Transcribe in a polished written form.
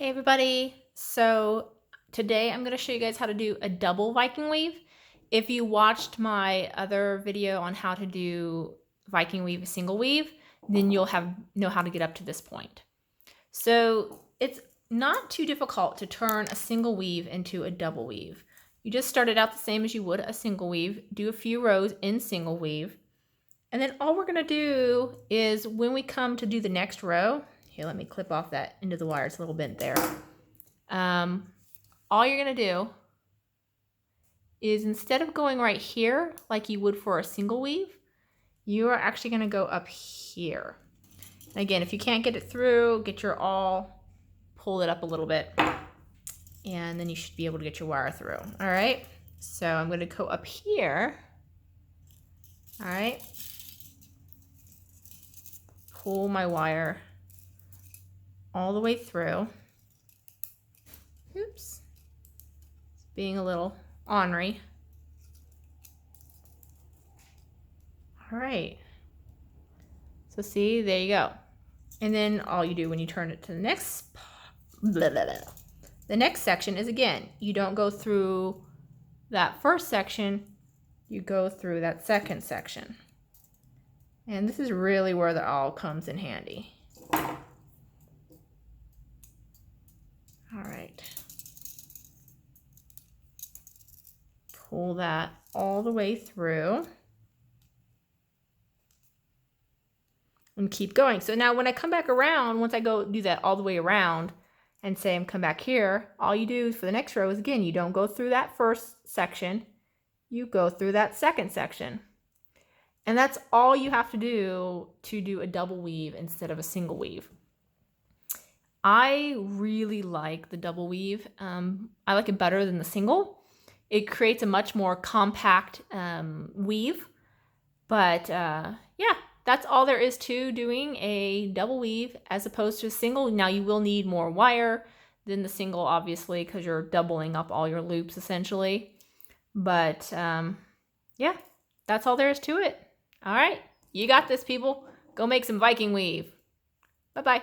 Hey everybody, so today I'm going to show you guys how to do a double Viking weave. If you watched my other video on how to do Viking weave a single weave, then you'll know how to get up to this point. So it's not too difficult to turn a single weave into a double weave. You just start it out the same as you would a single weave, do a few rows in single weave, and then all we're going to do is when we come to do the next row, here, let me clip off that end of the wire. It's a little bent there. All you're going to do is instead of going right here like you would for a single weave, you are actually going to go up here. And again, if you can't get it through, get your awl, pull it up a little bit, and then you should be able to get your wire through. All right, so I'm going to go up here. All right, pull my wire all the way through. Oops, it's being a little ornery. All right, so see, there you go. And then all you do when you turn it to the next the next section is, again, you don't go through that first section, you go through that second section. And this is really where the awl comes in handy. All right. Pull that all the way through. And keep going. So now when I come back around, once I go do that all the way around and say I'm come back here, all you do for the next row is, again, you don't go through that first section, you go through that second section. And that's all you have to do a double weave instead of a single weave. I really like the double weave. I like it better than the single. It creates a much more compact weave. But yeah, that's all there is to doing a double weave as opposed to a single. Now you will need more wire than the single, obviously, because you're doubling up all your loops essentially. But yeah, that's all there is to it. All right, you got this, people. Go make some Viking weave. Bye-bye.